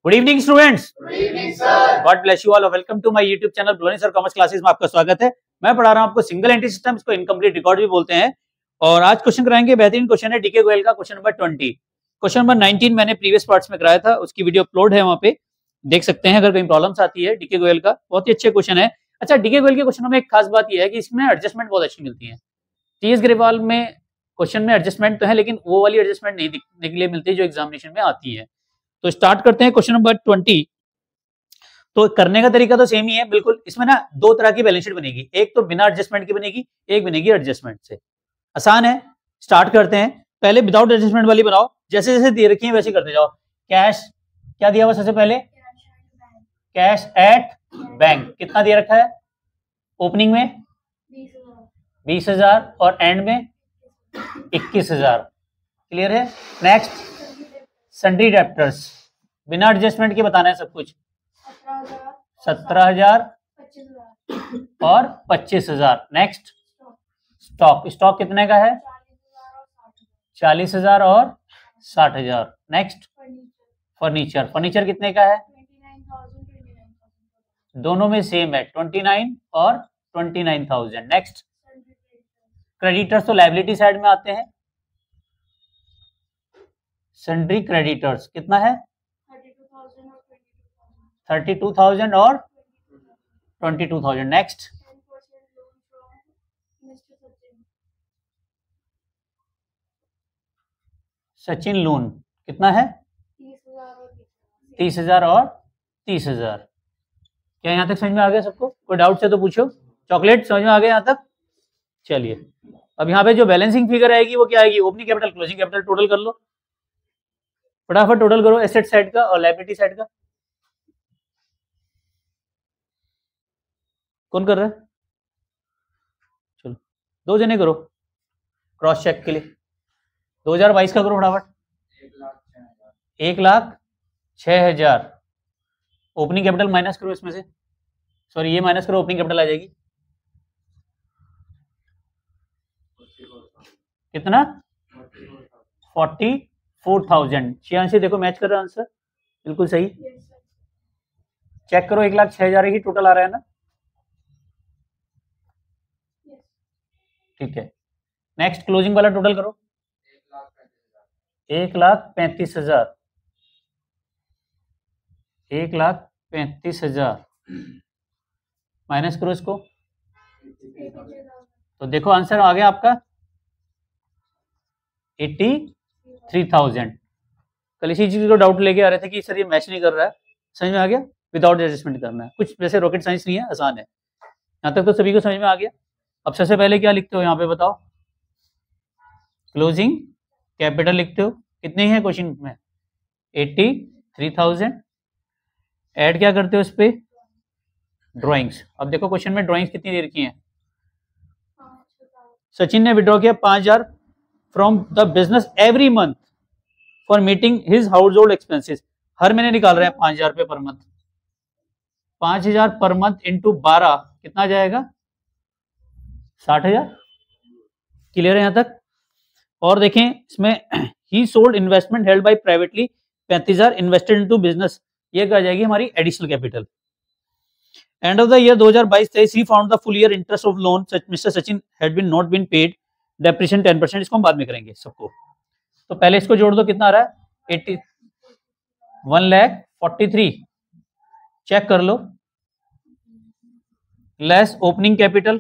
Good evening students. God bless you all. Welcome to my YouTube channel ब्लोनी sir commerce classes में आपका स्वागत है। मैं पढ़ा रहा हूं आपको सिंगल एंट्री सिस्टम, इसको इनकम्प्लीट रिकॉर्ड भी बोलते हैं। और आज क्वेश्चन कराएंगे, बेहतरीन क्वेश्चन है डीके गोयल का, क्वेश्चन नंबर 20। क्वेश्चन नंबर 19 मैंने प्रीवियस पार्ट्स में कराया था, उसकी वीडियो अपलोड है, वहां पे देख सकते हैं अगर कहीं प्रॉब्लम्स आती है। डीके गोयल का बहुत ही अच्छे क्वेश्चन है। अच्छा, डीके गोयल के क्वेश्चन में एक खास बात यह है कि इसमें एडजस्टमेंट बहुत अच्छी मिलती है। टीएस ग्रेवाल में क्वेश्चन में एडजस्टमेंट तो है, लेकिन वो वाली एडजस्टमेंट नहीं दिखने के लिए मिलती जो एग्जामिनेशन में आती है। तो स्टार्ट करते हैं क्वेश्चन नंबर 20। तो करने का तरीका तो सेम ही है बिल्कुल। इसमें ना दो तरह की बैलेंस शीट बनेगी, एक तो बिना एडजस्टमेंट की बनेगी, एक बनेगी एडजस्टमेंट से। आसान है, स्टार्ट करते हैं। पहले विदाउट एडजस्टमेंट वाली बनाओ, जैसे जैसे दे रखी है वैसे करते जाओ। कैश क्या दिया हुआ सबसे पहले? कैश एट बैंक कितना दे रखा है? ओपनिंग में 20,000 और एंड में 21,000। क्लियर है? नेक्स्ट, सन्ड्री डेप्टर्स बिना एडजस्टमेंट के बताना है सब कुछ। 17,000 और 25,000। नेक्स्ट, स्टॉक स्टॉक कितने का है? 40,000 और 60,000। नेक्स्ट, फर्नीचर फर्नीचर कितने का है? दोनों में सेम है, 29 और 29,000। नेक्स्ट, क्रेडिटर्स तो लायबिलिटी साइड में आते हैं। सन्ड्री क्रेडिटर्स कितना है? 32,000 और 22,000। नेक्स्ट, सचिन लोन कितना है? 30,000 और 30,000। क्या यहाँ तक समझ में आ गया सबको? कोई डाउट है तो पूछो। चॉकलेट समझ में आ गया यहाँ तक? चलिए, अब यहाँ पे जो बैलेंसिंग फिगर आएगी वो क्या आएगी? Opening capital, closing capital, total कर लो फटाफट। टोटल करो एसेट साइड का और लायबिलिटी साइड का। कौन कर रहा है? चलो दो जने करो क्रॉस चेक के लिए। 2022 का करो फटाफट। 1,06,000। ओपनिंग कैपिटल माइनस करो इसमें से, सॉरी ये माइनस करो, ओपनिंग कैपिटल आ जाएगी कितना? 44,000। छियासी देखो मैच कर रहा है आंसर, बिल्कुल सही। चेक करो 1,06,000 ही टोटल आ रहा है ना? ठीक है। नेक्स्ट, क्लोजिंग वाला टोटल करो। 1,35,000। 1,35,000 माइनस करो इसको, तो देखो आंसर आ गया आपका 83,000। कल इसी चीज को डाउट लेके आ रहे थे कि सर ये मैच नहीं कर रहा है। समझ में आ गया? विदाउट एडजस्टमेंट करना है, कुछ वैसे रॉकेट साइंस नहीं है, आसान है। यहाँ तक तो सभी को समझ में आ गया। अब सबसे पहले क्या लिखते हो यहाँ पे बताओ? क्लोजिंग कैपिटल लिखते हो, कितने हैं क्वेश्चन में? 83,000। ऐड क्या करते हो इस पे? ड्राइंग्स। अब देखो क्वेश्चन में ड्राइंग्स कितनी दे रखी हैं? सचिन ने विड्रॉ किया 5,000 from the business every month for meeting his household expenses. हर महीने निकाल रहे हैं 5,000 रुपये per month. 5,000 per month into 12 कितना जाएगा? 60,000। क्लियर है यहाँ तक? और देखें इसमें ही sold investment held by privately 35,000 invested into business, ये क्या जाएगी हमारी additional capital. End of the year 2022-23 he found the full year interest of loan mister Sachin had been not been paid, depreciation 10%। इसको हम बाद में करेंगे सबको। तो पहले इसको जोड़ दो, कितना आ रहा है? 1,43,000। चेक कर लो। Less opening capital,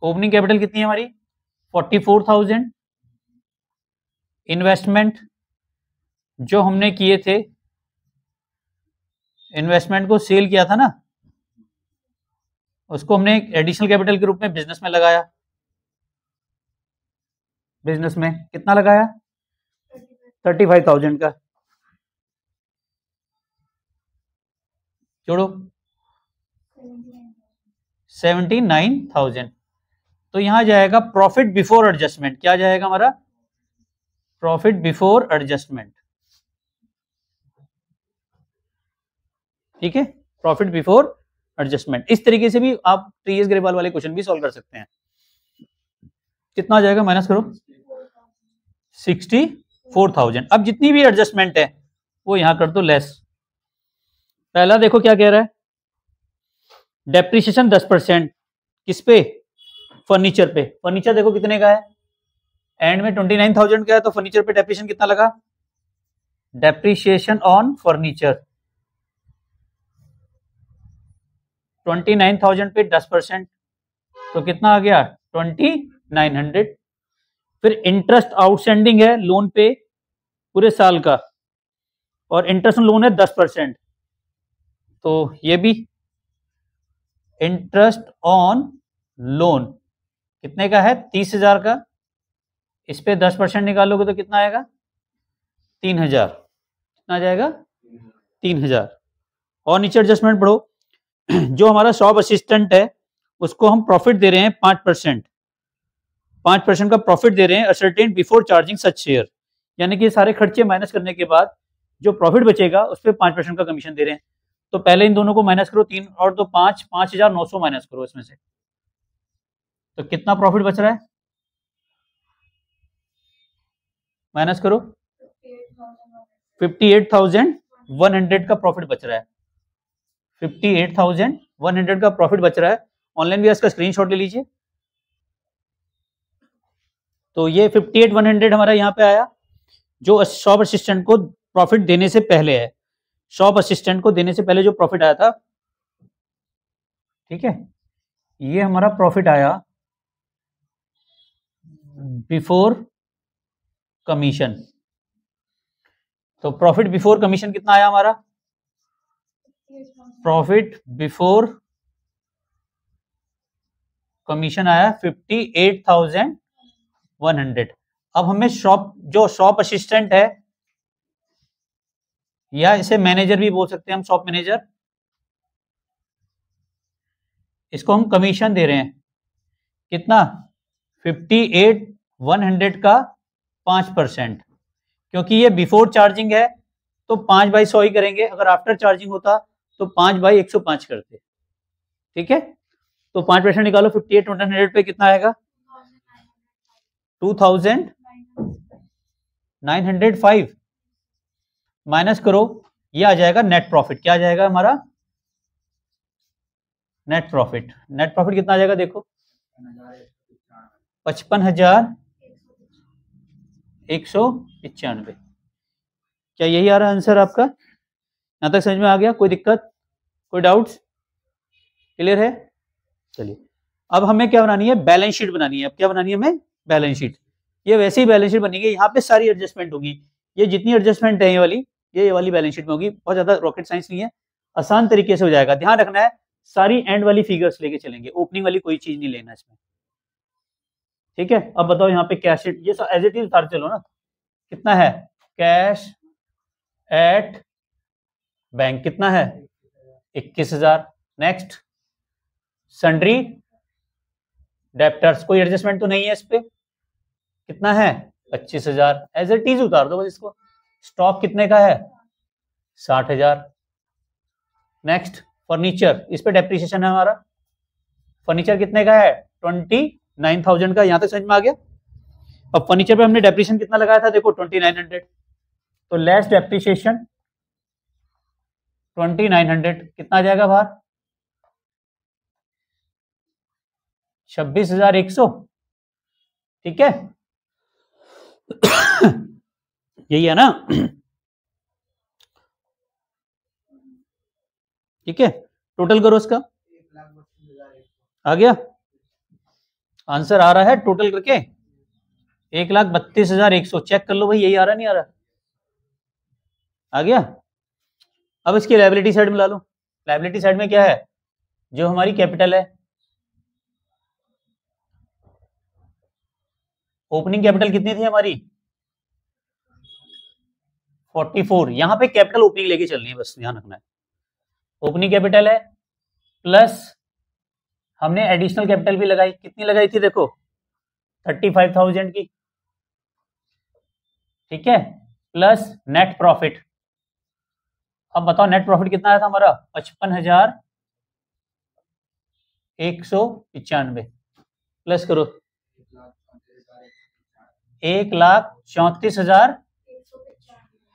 opening capital कितनी है हमारी? 44,000। इन्वेस्टमेंट जो हमने किए थे, इन्वेस्टमेंट को सेल किया था ना, उसको हमने एडिशनल कैपिटल के रूप में बिजनेस में लगाया। बिजनेस में कितना लगाया? 35,000 का। जोड़ो 79,000। तो यहां जाएगा प्रॉफिट बिफोर एडजस्टमेंट। क्या जाएगा हमारा? Profit before adjustment. ठीक है, प्रॉफिट बिफोर एडजस्टमेंट। इस तरीके से भी आप टीएस ग्रेवाल वाले क्वेश्चन भी सॉल्व कर सकते हैं। कितना आ जाएगा? माइनस करो। 4000। अब जितनी भी एडजस्टमेंट है वो यहां कर दो लेस। पहला देखो क्या कह रहा है, डेप्रिसिएशन 10%। किस पे? फर्नीचर पे। फर्नीचर देखो कितने का है, एंड में 29,000 का है, तो फर्नीचर पे डेप्रिसिएशन कितना लगा? डेप्रिसिएशन ऑन फर्नीचर 29,000 पे 10%, तो कितना आ गया? 2900। फिर इंटरेस्ट आउटस्टैंडिंग है लोन पे पूरे साल का, और इंटरेस्ट लोन है 10%, तो ये भी इंटरेस्ट ऑन लोन कितने का है? 30,000 का। इस पे 10% निकालोगे तो कितना आएगा? 3,000। कितना आ जाएगा? 3,000। और नीचे एडजस्टमेंट पढ़ो, जो हमारा शॉप असिस्टेंट है उसको हम प्रॉफिट दे रहे हैं 5%। 5% का प्रॉफिट दे रहे हैं असर्टेन बिफोर चार्जिंग सच शेयर, यानी कि सारे खर्चे माइनस करने के बाद जो प्रॉफिट बचेगा उस पर 5% का कमीशन दे रहे हैं। तो पहले इन दोनों को माइनस करो, 3 और 2 5, 5,900 माइनस करो इसमें से, तो कितना प्रॉफिट बच रहा है? माइनस करो, 58,100 का प्रॉफिट बच रहा है। 58,100 का प्रॉफिट बच रहा है। ऑनलाइन भी इसका स्क्रीनशॉट ले लीजिए। तो ये 58,100 हमारा यहाँ पे आया, जो शॉप असिस्टेंट को प्रॉफिट देने से पहले है। शॉप असिस्टेंट को देने से पहले जो प्रॉफिट आया था, ठीक है, ये हमारा प्रॉफिट आया बिफोर कमीशन। तो प्रॉफिट बिफोर कमीशन कितना आया हमारा? प्रॉफिट बिफोर कमीशन आया 58,100। अब हमें जो शॉप असिस्टेंट है, या इसे मैनेजर भी बोल सकते हैं हम, शॉप मैनेजर, इसको हम कमीशन दे रहे हैं कितना? 58,100 का 5%। क्योंकि ये बिफोर चार्जिंग है तो 5/100 ही करेंगे, अगर आफ्टर चार्जिंग होता तो 5/105 करते। ठीक है, तो 5% निकालो, 58,100 पे कितना आएगा? 2,905 माइनस करो, ये आ जाएगा नेट प्रॉफिट। क्या आ जाएगा हमारा? Net profit. नेट प्रॉफिट कितना आ जाएगा देखो, 55,195। क्या यही आ रहा है आंसर आपका? यहां तक समझ में आ गया? कोई दिक्कत, कोई डाउट्स? क्लियर है? चलिए, अब हमें क्या बनानी है? बैलेंस शीट बनानी है। अब क्या बनानी है हमें? Balance sheet. ये वैसे ही बैलेंस शीट बनेगी, यहाँ पे सारी एडजस्टमेंट होगी। ये जितनी एडजस्टमेंट है ये वाली बैलेंस शीट में होगी। बहुत ज्यादा रॉकेट साइंस नहीं है, आसान तरीके से हो जाएगा। ध्यान रखना है, सारी एंड वाली फिगर्स लेके चलेंगे, ओपनिंग वाली कोई चीज नहीं लेना इसमें। ठीक है, अब बताओ यहाँ पे कैश शीट, ये एज इट इज उतार चलो ना। कितना है? कैश एट बैंक कितना है? 21,000। नेक्स्ट, सन्ड्री डेप्टर्स, कोई एडजस्टमेंट तो नहीं है इस पे, कितना है? 25,000। एज इट इज उतार दो बस इसको। स्टॉक कितने का है? 60,000। नेक्स्ट, फर्नीचर, इस पे डेप्रिसिएशन है हमारा। फर्नीचर कितने का है? 29,000 का। यहां तक समझ में आ गया? अब फर्नीचर पे हमने डेप्रिसिएशन कितना लगाया था देखो, 2900। तो लेस डेप्रिसिएशन 2900 कितना आ जाएगा बाहर? 26,100। ठीक है, यही है ना? ठीक है, टोटल करो इसका। आ गया आंसर? आ रहा है टोटल करके 1,32,100। चेक कर लो भाई, यही आ रहा नहीं आ रहा? आ गया। अब इसकी लायबिलिटी साइड में ला लो। लायबिलिटी साइड में क्या है? जो हमारी कैपिटल है, ओपनिंग कैपिटल कितनी थी हमारी? 44। यहां पे कैपिटल ओपनिंग लेके चलनी है, बस ध्यान रखना है। ओपनिंग कैपिटल है प्लस हमने एडिशनल कैपिटल भी लगाई। कितनी लगाई थी देखो? 35,000 की। ठीक है, प्लस नेट प्रॉफिट। अब बताओ नेट प्रॉफिट कितना आया था हमारा? 55,195। प्लस करो, 1,34,195।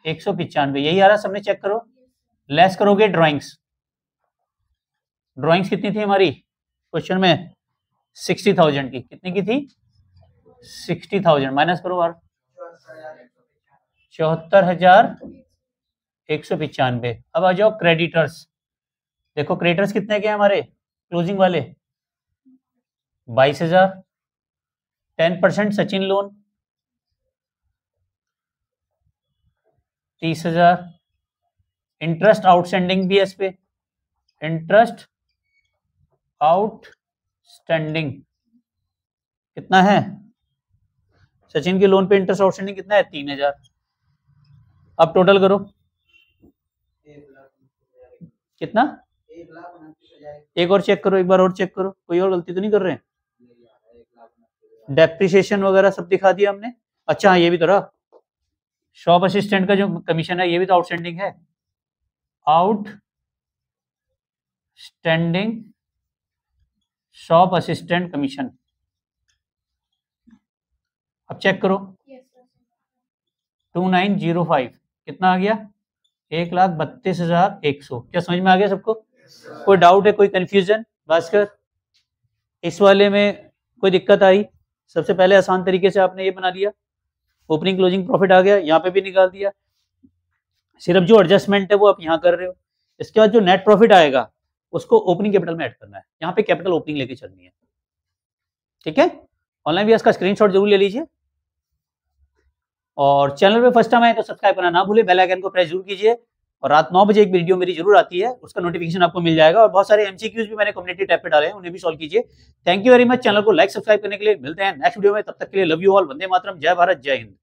195, यही आ रहा सबने, चेक करो। लेस करोगे ड्राइंग्स, ड्राइंग्स कितनी थी हमारी क्वेश्चन में, 60,000 की, कितनी की थी 60,000, माइनस करो और 74,195। अब आ जाओ क्रेडिटर्स, देखो क्रेडिटर्स कितने के हैं हमारे क्लोजिंग वाले, 22,000, 10% सचिन लोन 30,000, इंटरेस्ट आउटस्टैंडिंग भी है इस पे, इंटरेस्ट आउटस्टैंडिंग कितना है, सचिन के लोन पे इंटरेस्ट आउटस्टैंडिंग कितना है 3,000। अब टोटल करो कितना, 1,29,000। एक और चेक करो, एक बार और चेक करो, कोई और गलती तो नहीं कर रहे हैं, डेप्रिसिएशन वगैरह सब दिखा दिया हमने। अच्छा हाँ, ये भी तो रहा, शॉप असिस्टेंट का जो कमीशन है ये भी तो आउटस्टैंडिंग है, आउटस्टैंडिंग शॉप असिस्टेंट कमीशन। अब चेक करो 2905 कितना आ गया, 1,32,100। क्या समझ में आ गया सबको? कोई डाउट है, कोई कंफ्यूजन? भास्कर, इस वाले में कोई दिक्कत आई? सबसे पहले आसान तरीके से आपने ये बना दिया, ओपनिंग क्लोजिंग प्रॉफिट आ गया, यहाँ पे भी निकाल दिया, सिर्फ जो एडजस्टमेंट है वो आप यहाँ कर रहे हो। इसके बाद जो नेट प्रॉफिट आएगा उसको ओपनिंग कैपिटल में ऐड करना है, यहाँ पे कैपिटल ओपनिंग लेके चलनी है, ठीक है। ऑनलाइन भी इसका स्क्रीनशॉट जरूर ले लीजिए, और चैनल पे फर्स्ट टाइम आए तो सब्सक्राइब करना ना भूले, बेल आइकन को प्रेस जरूर कीजिए, और रात 9 बजे एक वीडियो मेरी जरूर आती है, उसका नोटिफिकेशन आपको मिल जाएगा, और बहुत सारे एमसीक्यूज भी मैंने कम्युनिटी टैब पे डाले हैं, उन्हें भी सॉल्व कीजिए। Thank you very much, channel को लाइक सब्सक्राइब करने के लिए। मिलते हैं नेक्स्ट वीडियो में, तब तक के लिए love you all, Vande Mataram, जय भारत, जय हिंद।